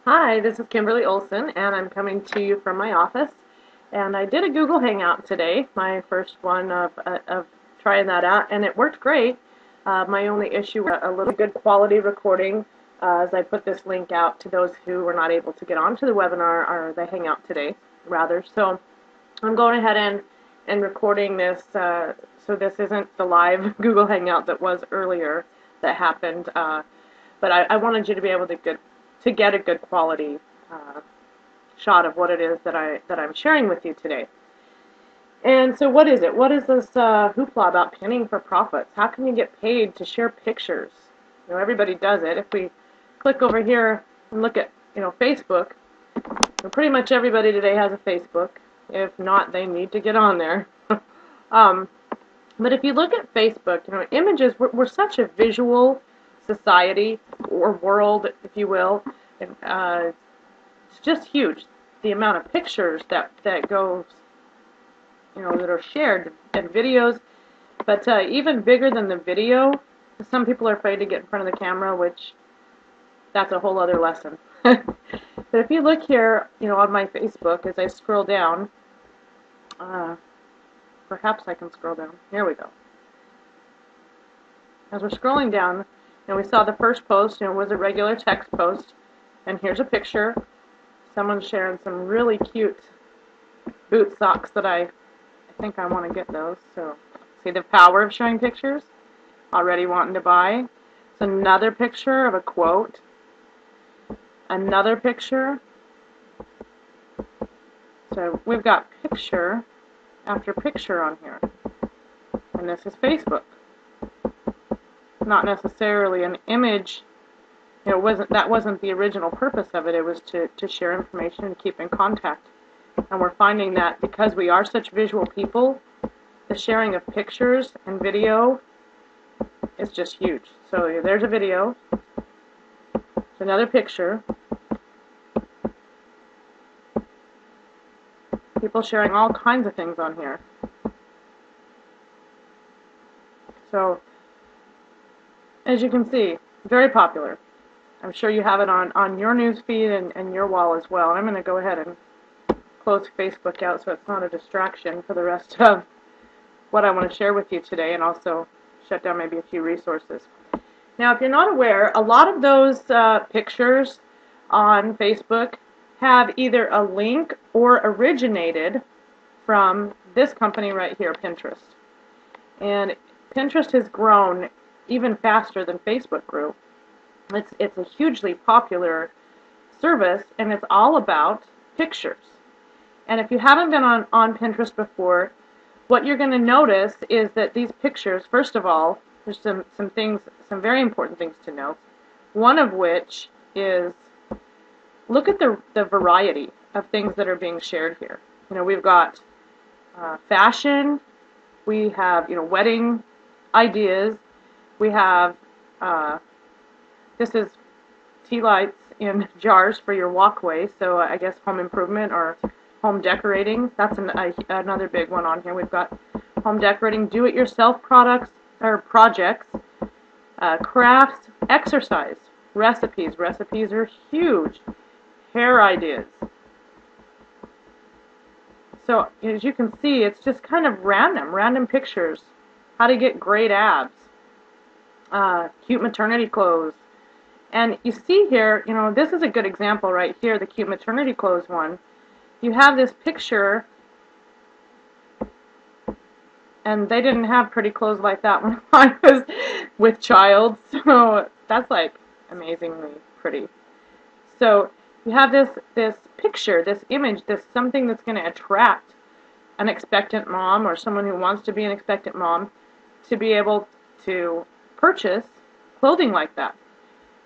Hi, this is Kimberly Olson, and I'm coming to you from my office. And I did a Google Hangout today, my first one of trying that out, and it worked great. My only issue was a little good quality recording as I put this link out to those who were not able to get onto the webinar or the Hangout today, rather. So I'm going ahead and recording this, so this isn't the live Google Hangout that was earlier that happened. But I wanted you to be able to get a good quality shot of what it is that I'm sharing with you today. And so, what is it? What is this hoopla about pinning for profits? How can you get paid to share pictures? You know, everybody does it. If we click over here and look at Facebook, pretty much everybody today has a Facebook. If not, they need to get on there. But if you look at Facebook, images, we're such a visual society or world, if you will. It's just huge, the amount of pictures that goes, that are shared, and videos. But even bigger than the video, some people are afraid to get in front of the camera, which that's a whole other lesson. But if you look here, on my Facebook, as I scroll down, perhaps I can scroll down. Here we go. As we're scrolling down, we saw the first post, was a regular text post, and here's a picture. Someone's sharing some really cute boot socks that I think I want to get those. So, see the power of showing pictures? Already wanting to buy. It's another picture of a quote. Another picture. So, we've got picture after picture on here. And this is Facebook. Not necessarily an image. That wasn't the original purpose of it. It was to share information and keep in contact. And we're finding that because we are such visual people, the sharing of pictures and video is just huge. So there's a video. There's another picture. People sharing all kinds of things on here. So, as you can see, very popular. I'm sure you have it on your news feed and your wall as well. I'm going to go ahead and close Facebook out so it's not a distraction for the rest of what I want to share with you today, and also shut down maybe a few resources. Now, if you're not aware, a lot of those pictures on Facebook have either a link or originated from this company right here, Pinterest. And Pinterest has grown even faster than Facebook grew. It's a hugely popular service, and it's all about pictures. And if you haven't been on Pinterest before, what you're going to notice is that these pictures, first of all, there's some very important things to note. One of which is, look at the variety of things that are being shared here. We've got fashion, we have, wedding ideas, we have, this is tea lights in jars for your walkway, so I guess home improvement or home decorating. That's another big one on here. We've got home decorating, do-it-yourself products or projects, crafts, exercise, recipes. Recipes are huge. Hair ideas. So as you can see, it's just kind of random pictures. How to get great abs. Cute maternity clothes. And you see here, this is a good example right here, the cute maternity clothes one. You have this picture, and they didn't have pretty clothes like that when I was with child, so that's like amazingly pretty. So you have this picture, this image, this something that's going to attract an expectant mom or someone who wants to be an expectant mom to be able to purchase clothing like that.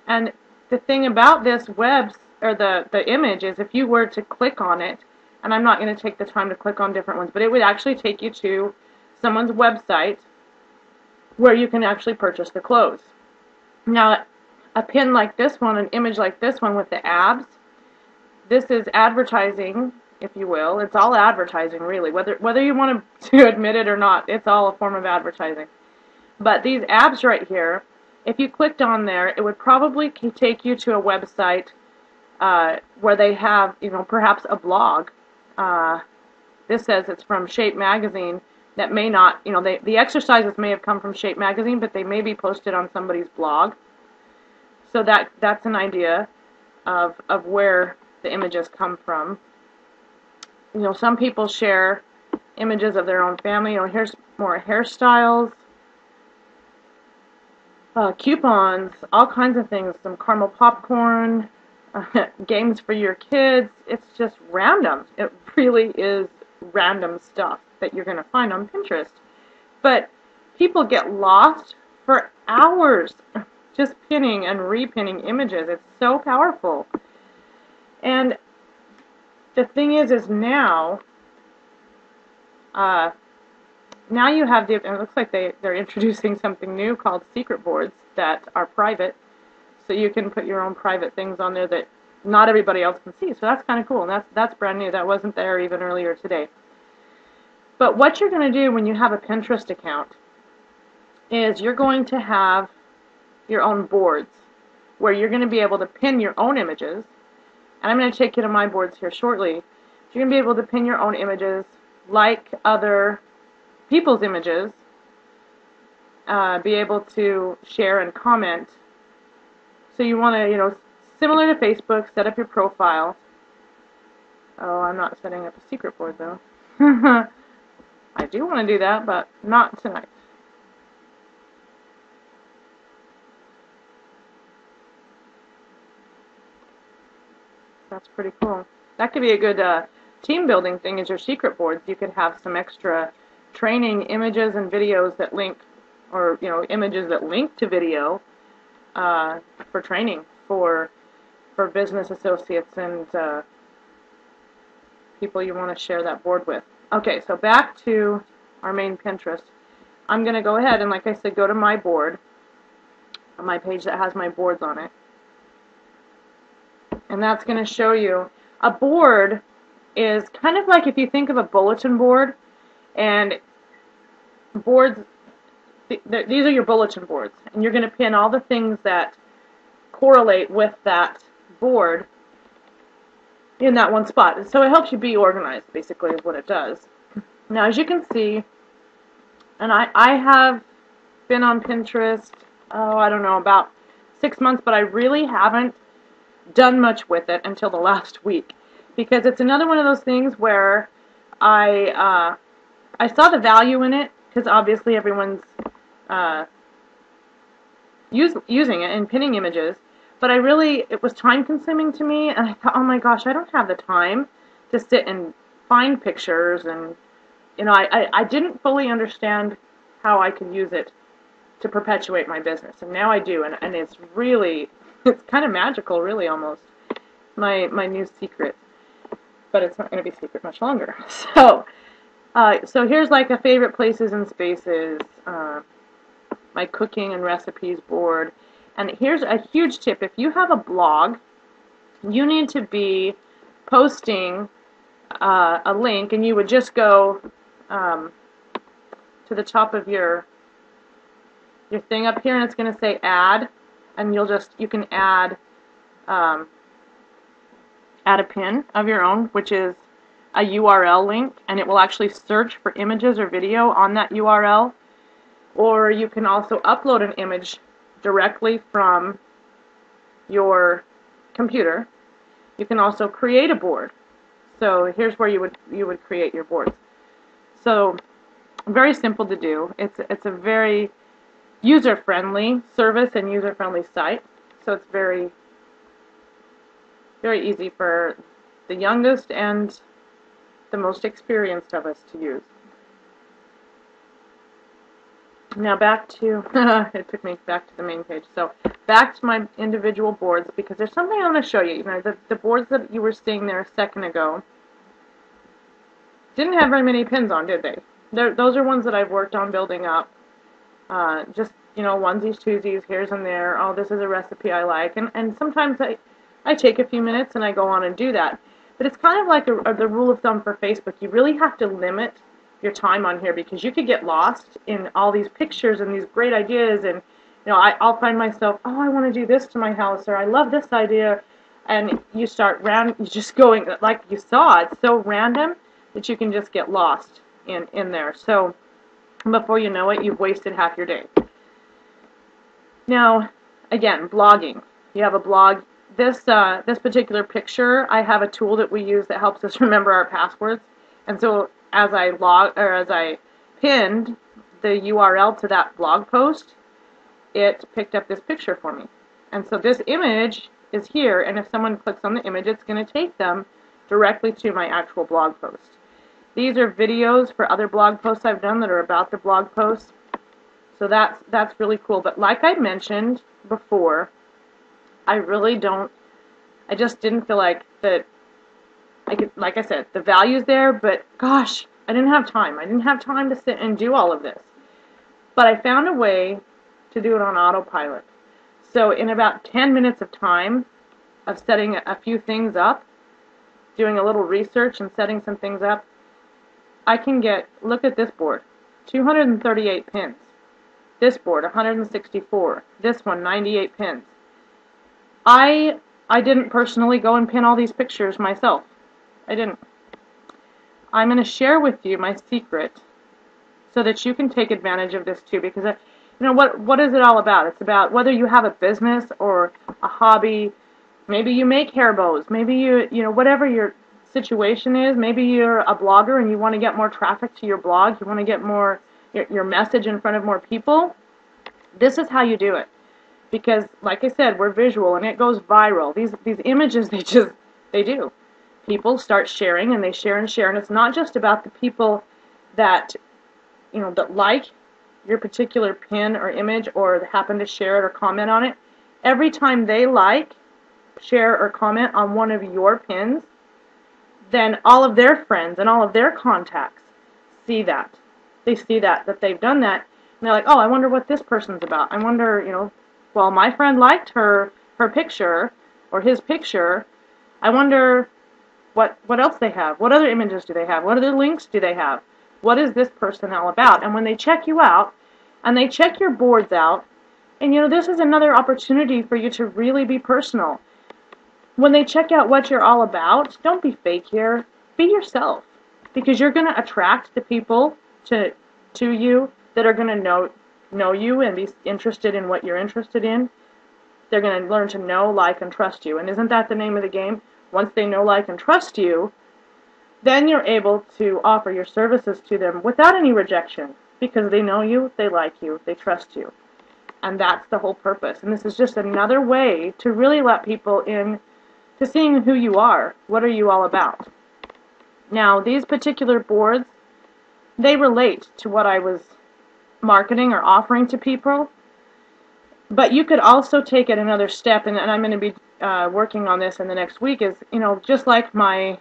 And the thing about this the image is, if you were to click on it, and I'm not going to take the time to click on different ones, but it would actually take you to someone's website where you can actually purchase the clothes. Now, a pin like this one, an image like this one with the abs, this is advertising, if you will. It's all advertising, really. Whether you want to admit it or not, it's all a form of advertising. But these abs right here, if you clicked on there, it would probably take you to a website where they have, perhaps a blog. This says it's from Shape Magazine. That may not, the exercises may have come from Shape Magazine, but they may be posted on somebody's blog. So that's an idea of where the images come from. Some people share images of their own family. Here's more hairstyles, coupons, all kinds of things, some caramel popcorn, games for your kids. It's just random. It really is random stuff that you're going to find on Pinterest. But people get lost for hours just pinning and repinning images. It's so powerful. And the thing is now you have it looks like they're introducing something new called secret boards that are private. So you can put your own private things on there that not everybody else can see. So that's kind of cool. And that's brand new. That wasn't there even earlier today. But what you're going to do when you have a Pinterest account is you're going to have your own boards where you're going to be able to pin your own images. And I'm going to take you to my boards here shortly. You're going to be able to pin your own images, like other people's images, be able to share and comment. So you want to, similar to Facebook, set up your profile. Oh, I'm not setting up a secret board though. I do want to do that, but not tonight. That's pretty cool. That could be a good team building thing as your secret boards. You could have some extra training images and videos that link, or images that link to video for training for business associates and people you want to share that board with. Okay, so back to our main Pinterest. I'm going to go ahead and, like I said, go to my board, my page that has my boards on it. And that's going to show you, a board is kind of like if you think of a bulletin board, and boards, these are your bulletin boards, and you're going to pin all the things that correlate with that board in that one spot. So it helps you be organized, basically, is what it does. Now, as you can see, and I have been on Pinterest, I don't know, about 6 months, but I really haven't done much with it until the last week, because it's another one of those things where I saw the value in it, because obviously everyone's using it and pinning images, but it was time consuming to me, and I thought, oh my gosh, I don't have the time to sit and find pictures, and I didn't fully understand how I could use it to perpetuate my business, and now I do, and it's kind of magical, really, almost, my new secret, but it's not going to be secret much longer. So here's like a favorite places and spaces, my cooking and recipes board. And here's a huge tip. If you have a blog, you need to be posting a link, and you would just go to the top of your thing up here, and it's going to say add, and you can add a pin of your own, which is a URL link, and it will actually search for images or video on that URL. Or you can also upload an image directly from your computer. You can also create a board. So here's where you would create your boards. So very simple to do. It's a very user-friendly service and user-friendly site. So it's very, very easy for the youngest and the most experienced of us to use. Now back to, it took me back to the main page. So back to my individual boards, because there's something I want to show you. The boards that you were seeing there a second ago didn't have very many pins on, did they? Those are ones that I've worked on building up. Just, onesies, twosies, here's and there. Oh, this is a recipe I like. And sometimes I take a few minutes and I go on and do that. But it's kind of like the rule of thumb for Facebook. You really have to limit your time on here, because you could get lost in all these pictures and these great ideas, and I'll find myself, oh, I want to do this to my house, or I love this idea, and you start just going, like you saw, it's so random that you can just get lost in there. So before you know it, you've wasted half your day. Now, again, blogging. You have a blog. This particular picture, I have a tool that we use that helps us remember our passwords. And so as I pinned the URL to that blog post, it picked up this picture for me. And so this image is here, and if someone clicks on the image, it's going to take them directly to my actual blog post. These are videos for other blog posts I've done that are about the blog posts. So that's really cool. But like I mentioned before, I just didn't feel like that, like I said, the value's there, but gosh, I didn't have time. I didn't have time to sit and do all of this. But I found a way to do it on autopilot. So in about 10 minutes of time of setting a few things up, doing a little research and setting some things up, I can look at this board, 238 pins. This board, 164. This one, 98 pins. I didn't personally go and pin all these pictures myself. I didn't. I'm going to share with you my secret so that you can take advantage of this too, because what is it all about? It's about whether you have a business or a hobby. Maybe you make hair bows. Maybe you whatever your situation is. Maybe you're a blogger and you want to get more traffic to your blog. You want to get more your message in front of more people. This is how you do it. Because, like I said, we're visual and it goes viral. These images, they do. People start sharing and they share and share, and it's not just about the people that that like your particular pin or image or happen to share it or comment on it. Every time they like, share, or comment on one of your pins, then all of their friends and all of their contacts see that. They see that they've done that, and they're like, oh, I wonder what this person's about. I wonder, well, my friend liked her picture or his picture. I wonder what else they have. What other images do they have? What other links do they have? What is this person all about? And when they check you out, and they check your boards out, and this is another opportunity for you to really be personal. When they check out what you're all about, don't be fake here. Be yourself, because you're going to attract the people to you that are going to know you and be interested in what you're interested in. They're going to learn to know, like, and trust you. And isn't that the name of the game? Once they know, like, and trust you, then you're able to offer your services to them without any rejection, because they know you, they like you, they trust you. And that's the whole purpose. And this is just another way to really let people in to seeing who you are. What are you all about? Now, these particular boards, they relate to what I was marketing or offering to people. But you could also take it another step, and I'm going to be working on this in the next week, is, just like my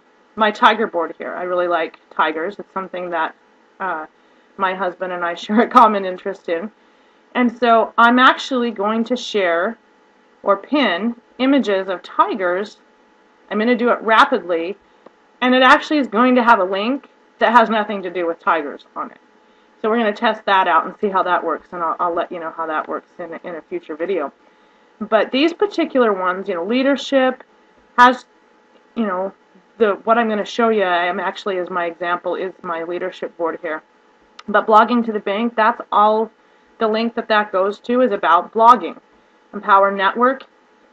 tiger board here. I really like tigers. It's something that my husband and I share a common interest in. And so I'm actually going to share or pin images of tigers. I'm going to do it rapidly, and it actually is going to have a link that has nothing to do with tigers on it. So we're going to test that out and see how that works, and I'll let you know how that works in a future video. But these particular ones, leadership has, what I'm going to show you, actually as my example, is my leadership board here. But blogging to the bank, that's all the link that goes to is about blogging. Empower Network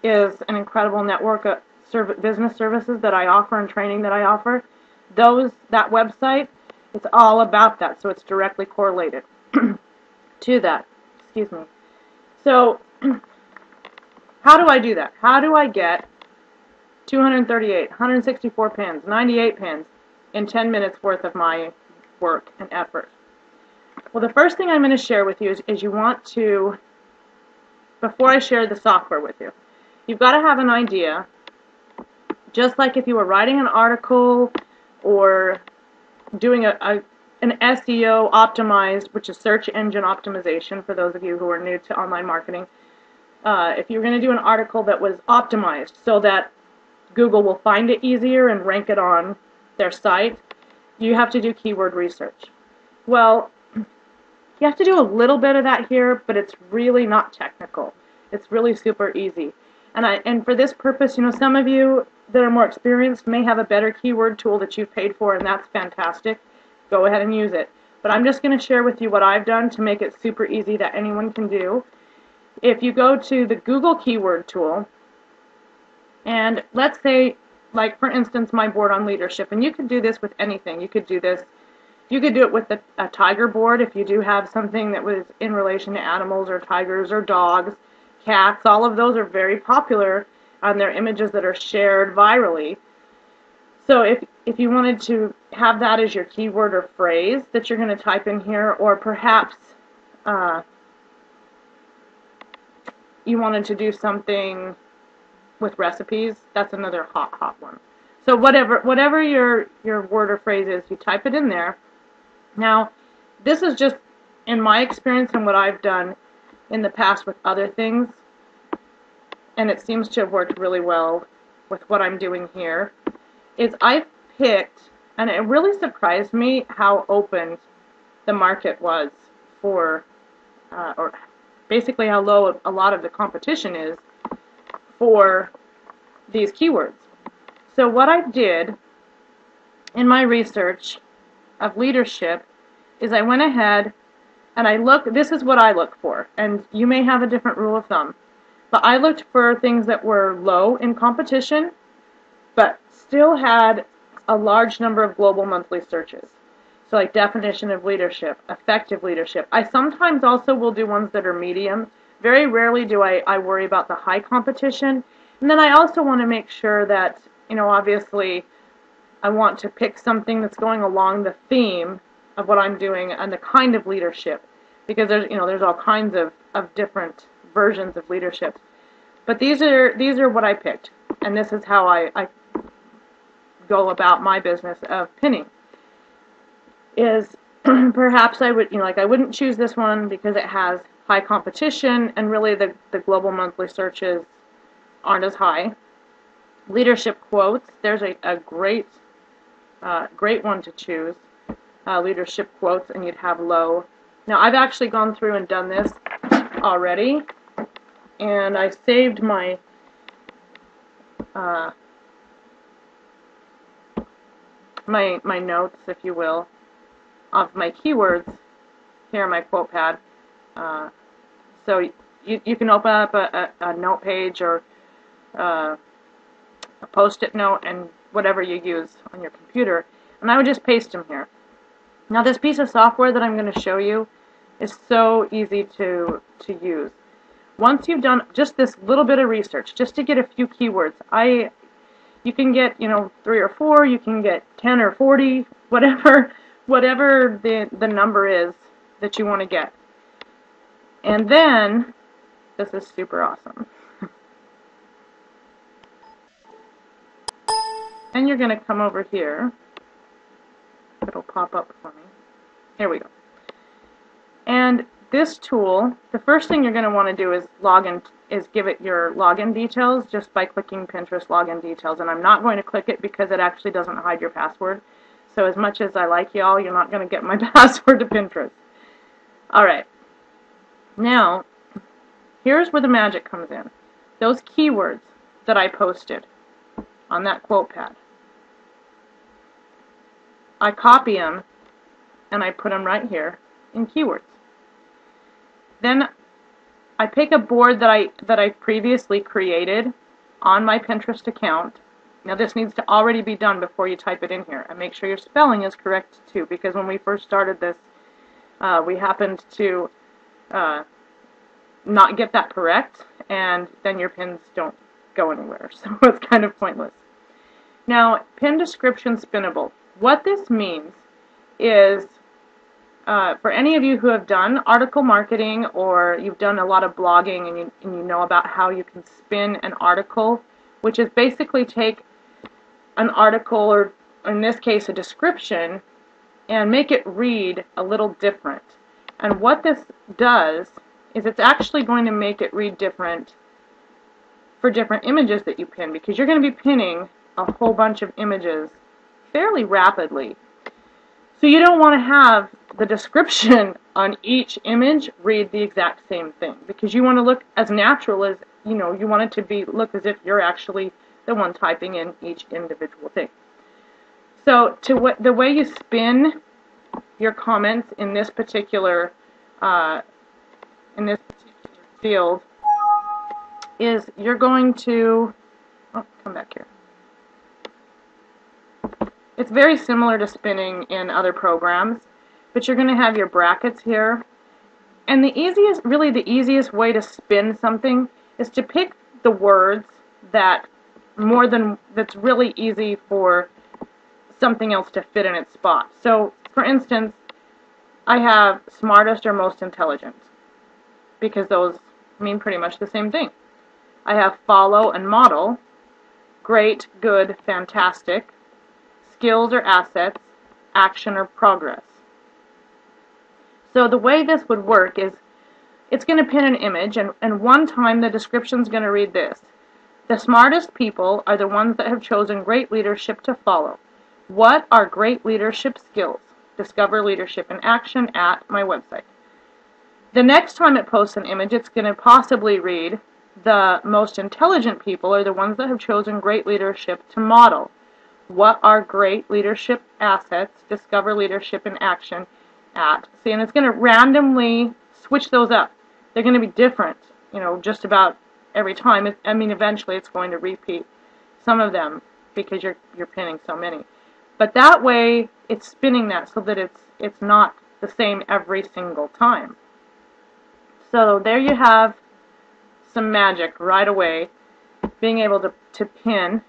is an incredible network of business services that I offer and training that I offer. That website, it's all about that, so it's directly correlated to that. Excuse me. So, how do I do that? How do I get 238, 164 pins, 98 pins in 10 minutes worth of my work and effort? Well, the first thing I'm going to share with you is you want to, before I share the software with you, you've got to have an idea, just like if you were writing an article or doing an SEO optimized, which is search engine optimization for those of you who are new to online marketing. If you're going to do an article that was optimized so that Google will find it easier and rank it on their site, you have to do keyword research. Well, you have to do a little bit of that here, but it's really not technical. It's really super easy. And for this purpose, some of you that are more experienced may have a better keyword tool that you've paid for, and that's fantastic. Go ahead and use it. But I'm just going to share with you what I've done to make it super easy that anyone can do. If you go to the Google keyword tool, and let's say, like for instance, my board on leadership, and you could do this with anything. You could do it with a tiger board if you do have something that was in relation to animals or tigers or dogs, cats. All of those are very popular, and they're images that are shared virally. So if you wanted to have that as your keyword or phrase that you're going to type in here, or perhaps you wanted to do something with recipes, that's another hot one. So whatever your word or phrase is, you type it in there. Now, this is just in my experience and what I've done in the past with other things, and it seems to have worked really well with what I'm doing here, is I've picked, and it really surprised me how open the market was for, or basically how low a lot of the competition is for these keywords. So what I did in my research of leadership is I went ahead and this is what I look for, and you may have a different rule of thumb, but I looked for things that were low in competition, but still had a large number of global monthly searches. So like definition of leadership, effective leadership. I sometimes also will do ones that are medium. Very rarely do I worry about the high competition. And then I also want to make sure that, obviously I want to pick something that's going along the theme of what I'm doing and the kind of leadership, because there's all kinds of different versions of leadership. But these are what I picked, and this is how I go about my business of pinning. Is perhaps I would, I wouldn't choose this one because it has high competition, and really the global monthly searches aren't as high. Leadership quotes, there's a great one to choose. Leadership quotes, and you'd have low. Now I've actually gone through and done this already, and I saved my my notes, if you will, of my keywords here on my quote pad. So you can open up a note page or a post-it note and whatever you use on your computer, and I would just paste them here. Now this piece of software that I'm going to show you is so easy to use. Once you've done just this little bit of research, just to get a few keywords, you can get 3 or 4, you can get 10 or 40, whatever the number is that you want to get. And then, this is super awesome. Then you're going to come over here. It'll pop up for me. Here we go. And this tool, the first thing you're going to want to do is give it your login details just by clicking Pinterest login details. And I'm not going to click it because it actually doesn't hide your password. So as much as I like y'all, you're not going to get my password to Pinterest. Alright. Now, here's where the magic comes in. Those keywords that I posted on that quote pad, I copy them and I put them right here in keywords. Then I pick a board that I previously created on my Pinterest account. Now this needs to already be done before you type it in here, and make sure your spelling is correct too, because when we first started this, we happened to not get that correct, and then your pins don't go anywhere, so it's kind of pointless. Now, pin description spinnable. What this means is, for any of you who have done article marketing, or you've done a lot of blogging and you know about how you can spin an article, which is basically take an article, or in this case a description, and make it read a little different. And what this does is it's actually going to make it read different for different images that you pin, because you're going to be pinning a whole bunch of images fairly rapidly. So you don't want to have the description on each image read the exact same thing, because you want to look as natural you want it to look as if you're actually the one typing in each individual thing. So the way you spin your comments in this particular field is you're going to come back here. It's very similar to spinning in other programs, but you're going to have your brackets here. And the easiest way to spin something is to pick the words that's really easy for something else to fit in its spot. So, for instance, I have smartest or most intelligent, because those mean pretty much the same thing. I have follow and model, great, good, fantastic, skills or assets, action or progress. So the way this would work is it's going to pin an image, and one time the description is going to read this. The smartest people are the ones that have chosen great leadership to follow. What are great leadership skills? Discover leadership in action at my website. The next time it posts an image, it's going to possibly read, the most intelligent people are the ones that have chosen great leadership to model. What are great leadership assets? Discover leadership in action at. See, and it's going to randomly switch those up. They're going to be different, just about every time. Eventually it's going to repeat some of them because you're pinning so many. But that way, it's spinning that so that it's not the same every single time. So there you have some magic right away, being able to pin.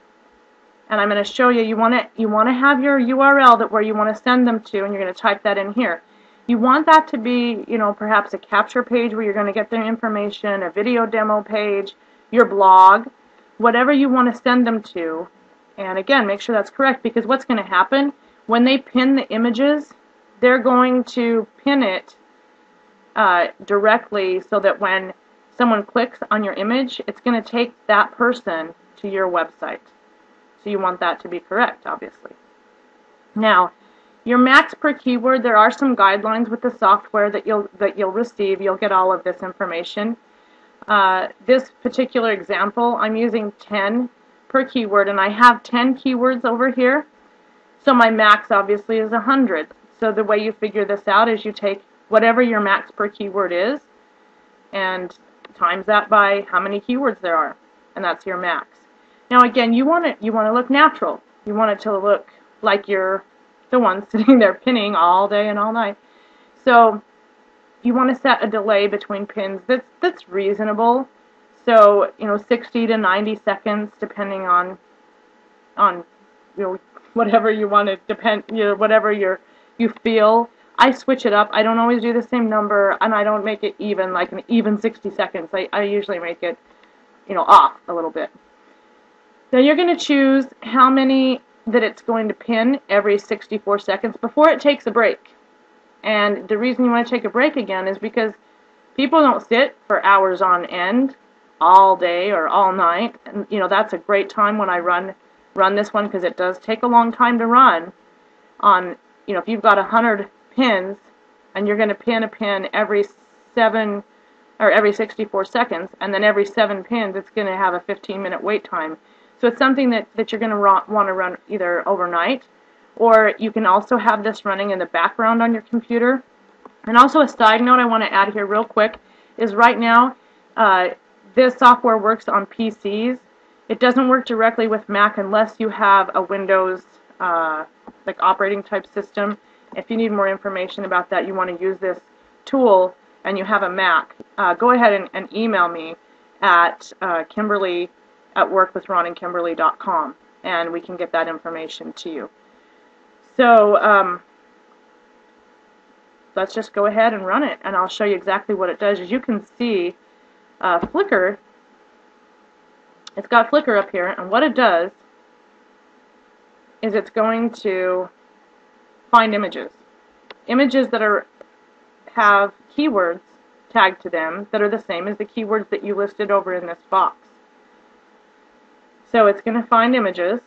And I'm going to show you. You want to have your URL where you want to send them to, and you're going to type that in here. You want that to be, perhaps a capture page where you're going to get their information, a video demo page, your blog, whatever you want to send them to. And again, make sure that's correct, because what's going to happen when they pin the images, they're going to pin it directly so that when someone clicks on your image, it's going to take that person to your website. So you want that to be correct, obviously. Now, your max per keyword, there are some guidelines with the software that you'll receive. You'll get all of this information. This particular example, I'm using 10 per keyword, and I have 10 keywords over here. So my max obviously is 100. So the way you figure this out is you take whatever your max per keyword is and times that by how many keywords there are, and that's your max. Now again, you want to look natural. You want it to look like you're the one sitting there pinning all day and all night. So you want to set a delay between pins that's reasonable. So 60 to 90 seconds, depending on whatever you want to whatever you feel. I switch it up. I don't always do the same number, and I don't make it even, like an even 60 seconds. I usually make it off a little bit. Then you're going to choose how many that it's going to pin every 64 seconds before it takes a break. And the reason you want to take a break again is because people don't sit for hours on end all day or all night. And that's a great time when I run this one, because it does take a long time to run. On if you've got 100 pins and you're going to pin a pin every 64 seconds, and then every 7 pins it's going to have a 15-minute wait time. So it's something that you're going to want to run either overnight, or you can also have this running in the background on your computer. And also a side note I want to add here real quick is right now this software works on PCs. It doesn't work directly with Mac unless you have a Windows like operating type system. If you need more information about that, you want to use this tool and you have a Mac, go ahead and email me at Kimberly@workwithronandkimberly.com, and we can get that information to you. So let's just go ahead and run it, and I'll show you exactly what it does. As you can see, Flickr, it's got Flickr up here, and what it does is it's going to find images that have keywords tagged to them that are the same as the keywords that you listed over in this box. So it's going to find images.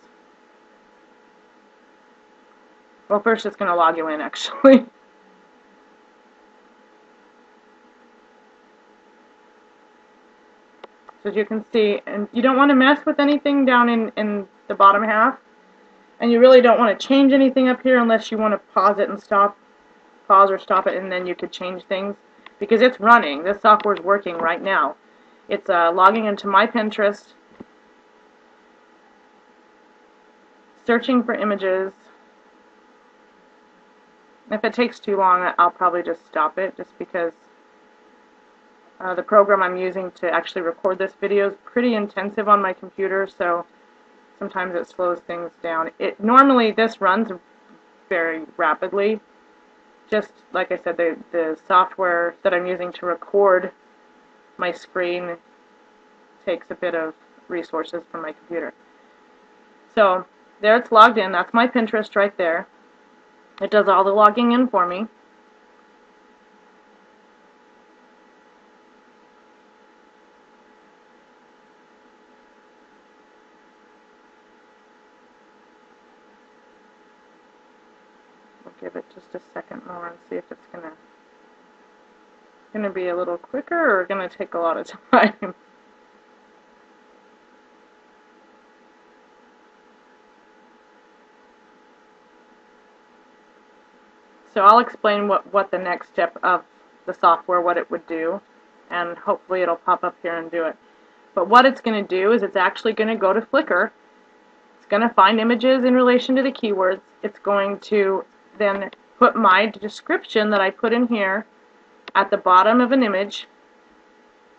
Well, first it's going to log you in, actually. So as you can see, and you don't want to mess with anything down in the bottom half, and you really don't want to change anything up here unless you want to pause it and pause or stop it, and then you could change things, because it's running. This software is working right now. It's logging into my Pinterest, searching for images. If it takes too long, I'll probably just stop it, just because the program I'm using to actually record this video is pretty intensive on my computer, so sometimes it slows things down. Normally this runs very rapidly. Just like I said, the software that I'm using to record my screen takes a bit of resources from my computer. So there it's logged in. That's my Pinterest right there. It does all the logging in for me. We'll give it just a second more and see if it's gonna be a little quicker or gonna take a lot of time. So I'll explain what the next step of the software, what it would do, and hopefully it'll pop up here and do it. But what it's going to do is it's actually going to go to Flickr. It's going to find images in relation to the keywords. It's going to then put my description that I put in here at the bottom of an image,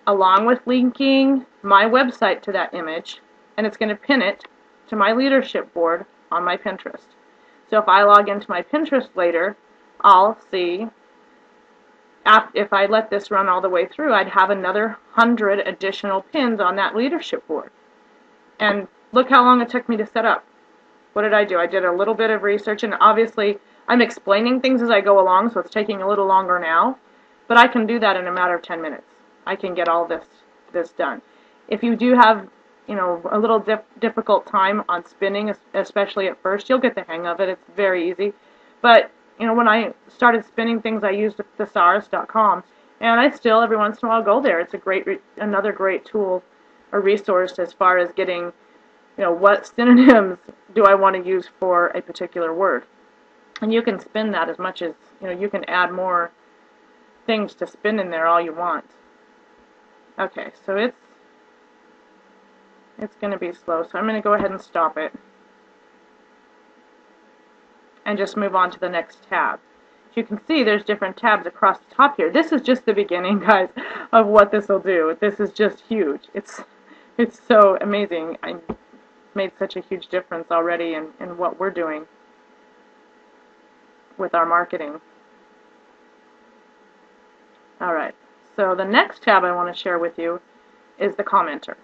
along with linking my website to that image, and it's going to pin it to my leadership board on my Pinterest. So if I log into my Pinterest later, I'll see, if I let this run all the way through, I'd have another 100 additional pins on that leadership board. And look how long it took me to set up. What did I do? I did a little bit of research, and obviously I'm explaining things as I go along, so it's taking a little longer now, but I can do that in a matter of 10 minutes. I can get all this done. If you do have, you know, a little difficult time on spinning, especially at first, you'll get the hang of it. It's very easy. But you know, when I started spinning things, I used thesaurus.com, and I still every once in a while go there. It's another great tool or resource as far as getting, you know, what synonyms do I want to use for a particular word. And you can spin that as much as, you know, you can add more things to spin in there all you want. Okay, so it's going to be slow, so I'm going to go ahead and stop it and just move on to the next tab. As you can see, there's different tabs across the top here. This is just the beginning, guys, of what this will do. This is just huge. It's so amazing. I made such a huge difference already in what we're doing with our marketing. Alright, so the next tab I want to share with you is the commenter.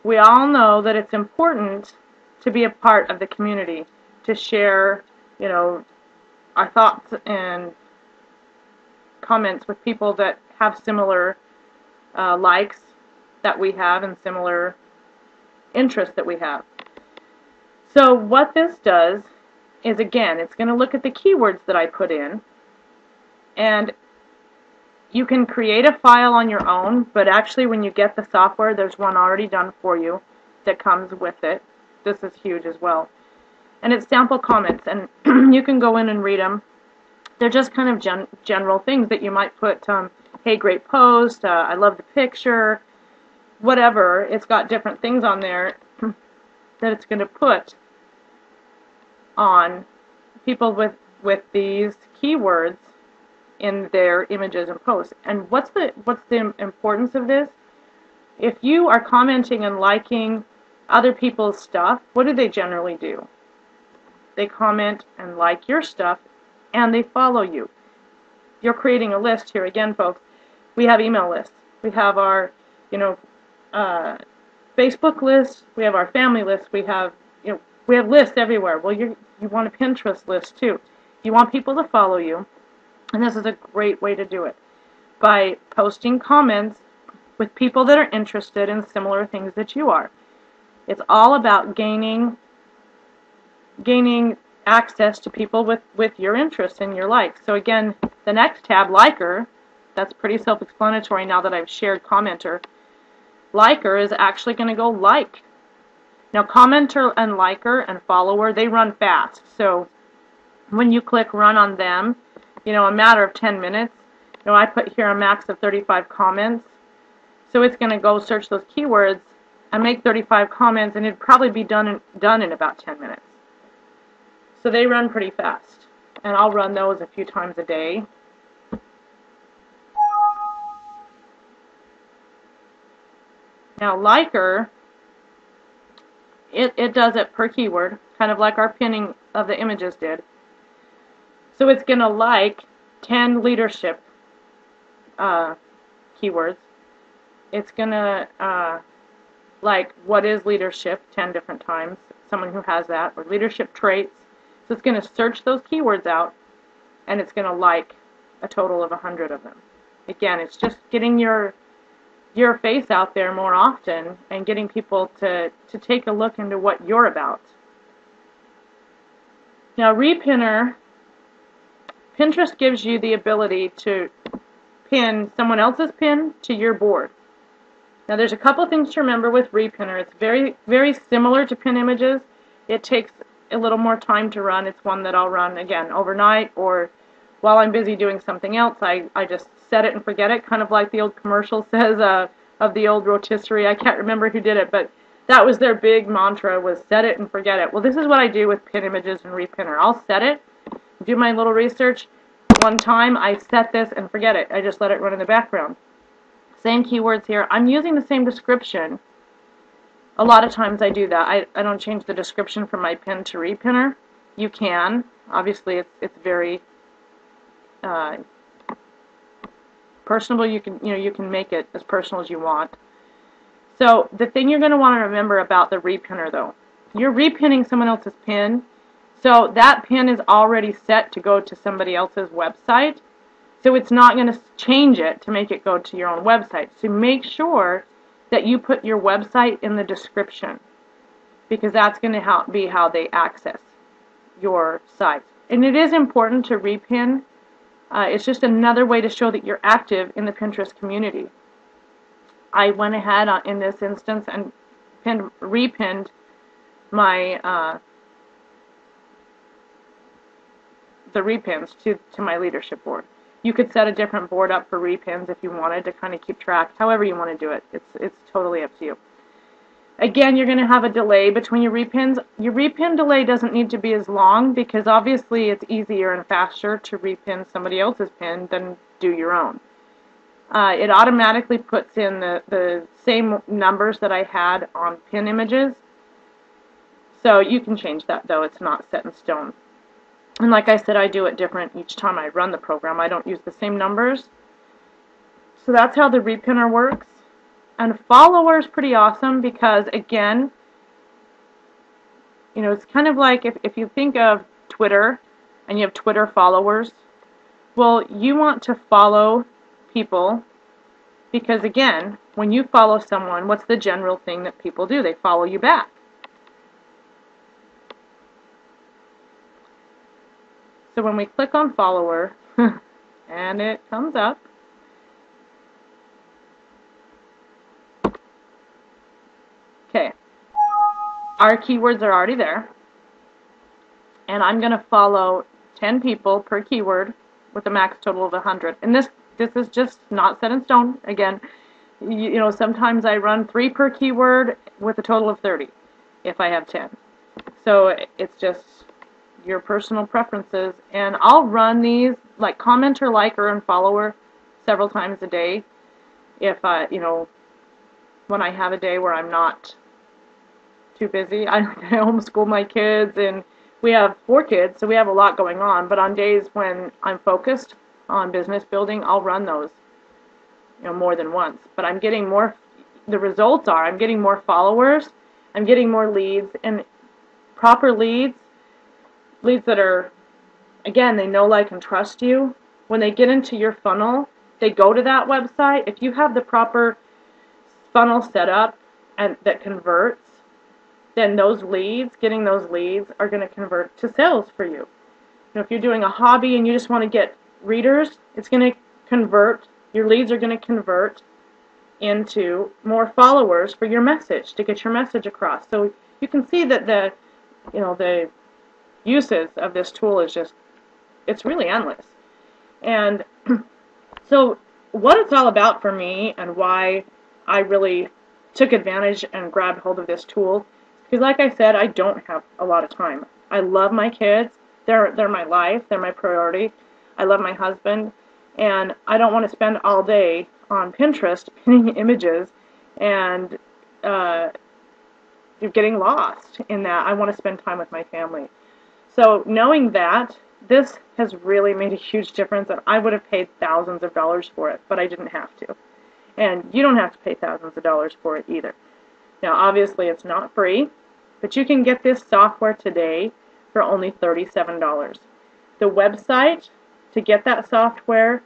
We all know that it's important to be a part of the community, to share, you know, our thoughts and comments with people that have similar likes that we have and similar interests that we have. So what this does is, again, it's going to look at the keywords that I put in, and you can create a file on your own, but actually when you get the software, there's one already done for you that comes with it. This is huge as well. And it's sample comments, and you can go in and read them. They're just kind of general things that you might put, hey, great post, I love the picture, whatever. It's got different things on there that it's going to put on people with these keywords in their images and posts. And what's the importance of this? If you are commenting and liking other people's stuff, what do they generally do? They comment and like your stuff, and they follow you. You're creating a list here. Again, folks, we have email lists. We have our, you know, Facebook list. We have our family list. We have, you know, we have lists everywhere. Well, you want a Pinterest list too. You want people to follow you, and this is a great way to do it by posting comments with people that are interested in similar things that you are. It's all about gaining access to people with your interests and your likes. So again, the next tab, Liker, that's pretty self-explanatory now that I've shared commenter. liker is actually going to go like. Now, commenter and liker and follower, they run fast. So when you click run on them, a matter of 10 minutes, I put here a max of 35 comments. So it's going to go search those keywords and make 35 comments, and it'd probably be done in about 10 minutes. So they run pretty fast. And I'll run those a few times a day. Now, liker, it does it per keyword, kind of like our pinning of the images did. So it's going to like 10 leadership keywords. It's going to like what is leadership 10 different times, someone who has that, or leadership traits. So it's going to search those keywords out, and it's going to like a total of 100 of them. Again, it's just getting your face out there more often and getting people to take a look into what you're about. Now, Repinner, Pinterest gives you the ability to pin someone else's pin to your board. Now, there's a couple things to remember with Repinner. It's very, very similar to Pin Images. It takes a little more time to run. It's one that I'll run, again, overnight, or while I'm busy doing something else. I just set it and forget it, kind of like the old commercial says of the old rotisserie. I can't remember who did it, but that was their big mantra, was set it and forget it. Well, this is what I do with Pin Images and Repinner. I'll set it, do my little research. One time I set this and forget it. I just let it run in the background. Same keywords here. I'm using the same description. A lot of times I do that. I don't change the description from my pin to Repinner. You can. Obviously, it's very personable. You can make it as personal as you want. So the thing you're going to want to remember about the Repinner, though, you're repinning someone else's pin, so that pin is already set to go to somebody else's website. So it's not going to change it to make it go to your own website. So make sure that you put your website in the description, because that's going to be how they access your site. And it is important to repin. It's just another way to show that you're active in the Pinterest community. I went ahead in this instance and repinned my the repins to my leadership board. You could set a different board up for repins if you wanted to kind of keep track, however you want to do it. It's totally up to you. Again, you're going to have a delay between your repins. Your repin delay doesn't need to be as long, because obviously it's easier and faster to repin somebody else's pin than do your own. It automatically puts in the same numbers that I had on Pin Images. So you can change that, though. It's not set in stone. And like I said, I do it different each time I run the program. I don't use the same numbers. So that's how the Repinner works. And follower is pretty awesome because, again, it's kind of like if you think of Twitter and you have Twitter followers. Well, you want to follow people because, again, when you follow someone, what's the general thing that people do? They follow you back. So when we click on follower, and it comes up, okay, our keywords are already there, and I'm going to follow 10 people per keyword with a max total of 100. And this is just not set in stone. Again, sometimes I run 3 per keyword with a total of 30 if I have 10. So it's just your personal preferences, and I'll run these like commenter, liker, and follower several times a day if when I have a day where I'm not too busy. I homeschool my kids, and we have 4 kids, so we have a lot going on, but on days when I'm focused on business building, I'll run those more than once. But I'm getting more, the results are I'm getting more followers, I'm getting more leads, and proper leads that are, again, they know, like, and trust you. When they get into your funnel, they go to that website. If you have the proper funnel set up and that converts, then those leads, getting those leads, are going to convert to sales for you. If you're doing a hobby and you just want to get readers, it's going to convert. Your leads are going to convert into more followers for your message, to get your message across. So you can see that the uses of this tool is just, it's really endless. And so what it's all about for me, and why I really took advantage and grabbed hold of this tool, because like I said, I don't have a lot of time. I love my kids. They're my life. They're my priority. I love my husband, and I don't want to spend all day on Pinterest pinning images and getting lost in that. I want to spend time with my family. So knowing that, this has really made a huge difference, and I would have paid thousands of dollars for it, but I didn't have to. And you don't have to pay thousands of dollars for it either. Now, obviously, it's not free, but you can get this software today for only $37. The website to get that software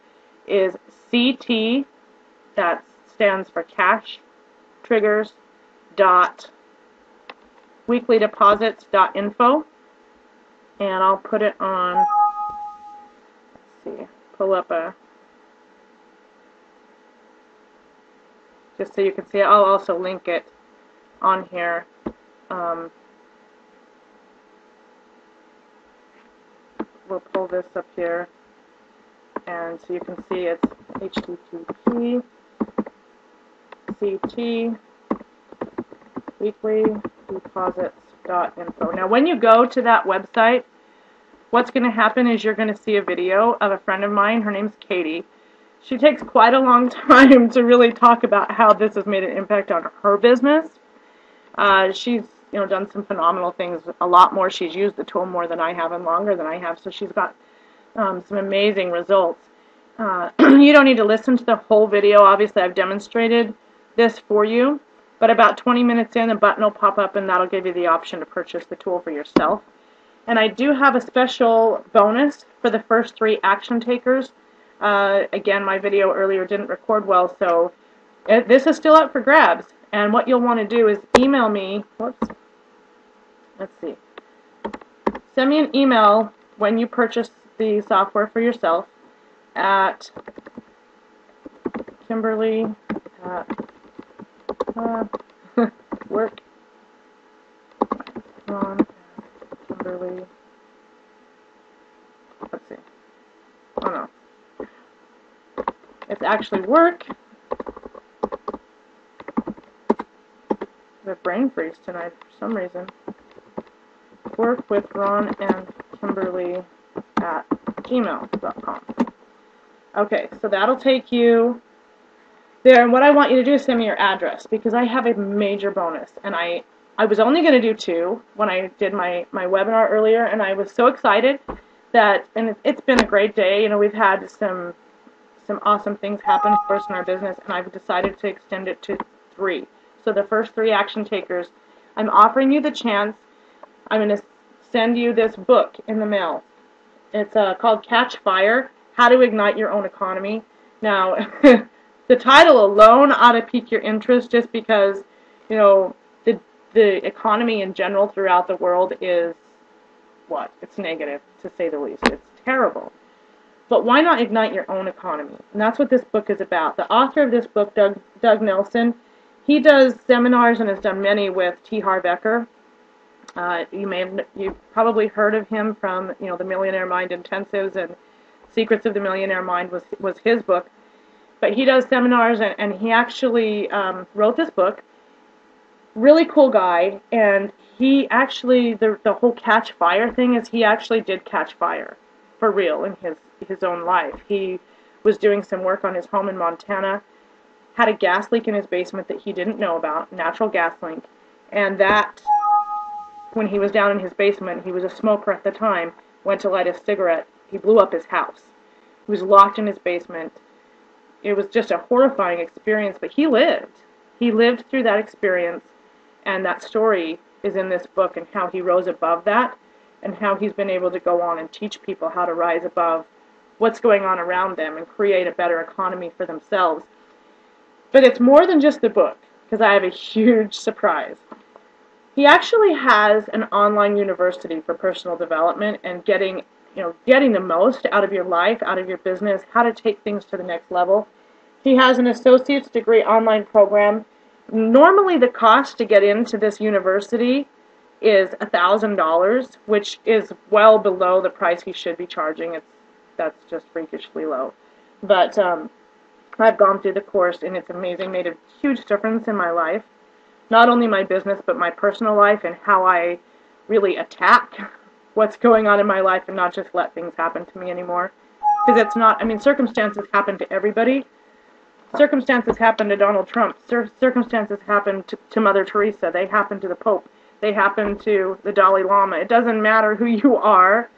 is CT, that stands for Cash Triggers .weeklydeposits.info, and I'll put it on, let's see, pull up just so you can see it. I'll also link it on here. We'll pull this up here, and so you can see it's http ct weeklydeposits.info. Now, when you go to that website, what's going to happen is you're going to see a video of a friend of mine. Her name's Katie. She takes quite a long time to really talk about how this has made an impact on her business. She's done some phenomenal things, a lot more. She's used the tool more than I have and longer than I have, so she's got some amazing results. You don't need to listen to the whole video. Obviously, I've demonstrated this for you, but about 20 minutes in, a button will pop up, and that'll give you the option to purchase the tool for yourself. And I do have a special bonus for the first 3 action takers. Again, my video earlier didn't record well, so this is still up for grabs. And what you'll want to do is email me, let's see, send me an email when you purchase the software for yourself at Kimberly at work on Kimberly, let's see, oh no, it's actually work. The brain freeze tonight for some reason. Work with Ron and Kimberly at gmail.com. Okay, so that'll take you there, and what I want you to do is send me your address, because I have a major bonus, and I was only going to do 2 when I did my webinar earlier, and I was so excited that, and it's been a great day. We've had some awesome things happen for us in our business, and I've decided to extend it to 3. So the first 3 action takers, I'm offering you the chance. I'm going to send you this book in the mail. It's called Catch Fire, How to Ignite Your Own Economy. Now, the title alone ought to pique your interest, just because, the economy in general throughout the world is, it's negative, to say the least. It's terrible. But why not ignite your own economy? And that's what this book is about. The author of this book, Doug Nelson, he does seminars and has done many with T. Harv Eker. You've probably heard of him from the Millionaire Mind Intensives, and Secrets of the Millionaire Mind was his book. But he does seminars, and he actually wrote this book. Really cool guy, and he actually, the whole catch fire thing is, he actually did catch fire for real in his own life. He was doing some work on his home in Montana, had a gas leak in his basement that he didn't know about, natural gas leak, and that, when he was down in his basement, he was a smoker at the time, went to light a cigarette, he blew up his house. He was locked in his basement. It was just a horrifying experience, but he lived. He lived through that experience, and that story is in this book, and how he rose above that, and how he's been able to go on and teach people how to rise above what's going on around them and create a better economy for themselves. But it's more than just the book, because I have a huge surprise. He actually has an online university for personal development and getting the most out of your life, out of your business, how to take things to the next level. He has an associate's degree online program. Normally, the cost to get into this university is $1,000, which is well below the price he should be charging. That's just freakishly low. But I've gone through the course, and it's amazing. Made a huge difference in my life, not only my business, but my personal life and how I really attack what's going on in my life and not just let things happen to me anymore. Because it's not, I mean, circumstances happen to everybody. Circumstances happen to Donald Trump. Circumstances happen to Mother Teresa. They happen to the Pope. They happen to the Dalai Lama. It doesn't matter who you are.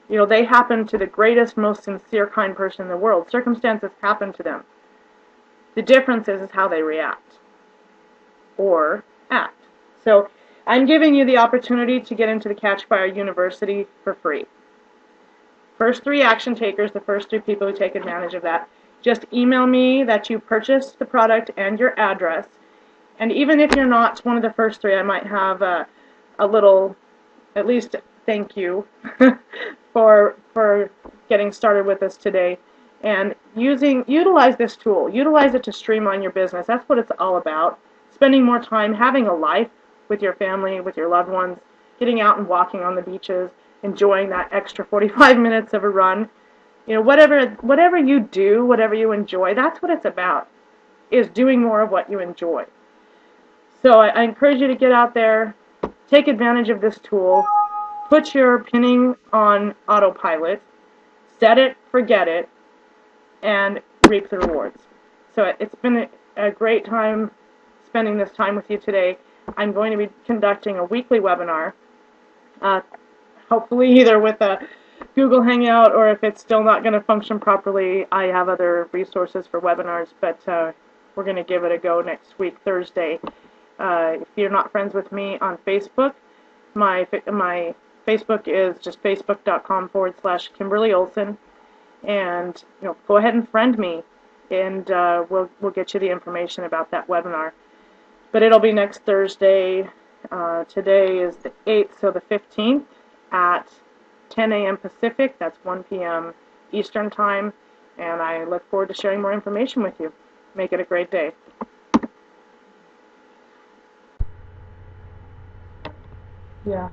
You know, they happen to the greatest, most sincere, kind person in the world. Circumstances happen to them. The difference is how they react or act. So I'm giving you the opportunity to get into the Catch Fire University for free. First 3 action takers, the first 3 people who take advantage of that, just email me that you purchased the product and your address. And even if you're not one of the first 3, I might have a little, at least thank you for getting started with us today. And utilize this tool. Utilize it to streamline your business. That's what it's all about. Spending more time having a life with your family, with your loved ones, getting out and walking on the beaches, enjoying that extra 45 minutes of a run. You know, whatever you do, whatever you enjoy, that's what it's about, is doing more of what you enjoy. So I encourage you to get out there, take advantage of this tool, put your pinning on autopilot, set it, forget it, and reap the rewards. So it's been a great time spending this time with you today. I'm going to be conducting a weekly webinar, hopefully either with a Google Hangout, or if it's still not going to function properly, I have other resources for webinars, but we're going to give it a go next week, Thursday. If you're not friends with me on Facebook, my Facebook is just facebook.com/Kimberly Olson, and go ahead and friend me, and we'll get you the information about that webinar. But it'll be next Thursday. Today is the 8th, so the 15th at 10 a.m. Pacific. That's 1 p.m. Eastern Time, and I look forward to sharing more information with you. Make it a great day. Yeah.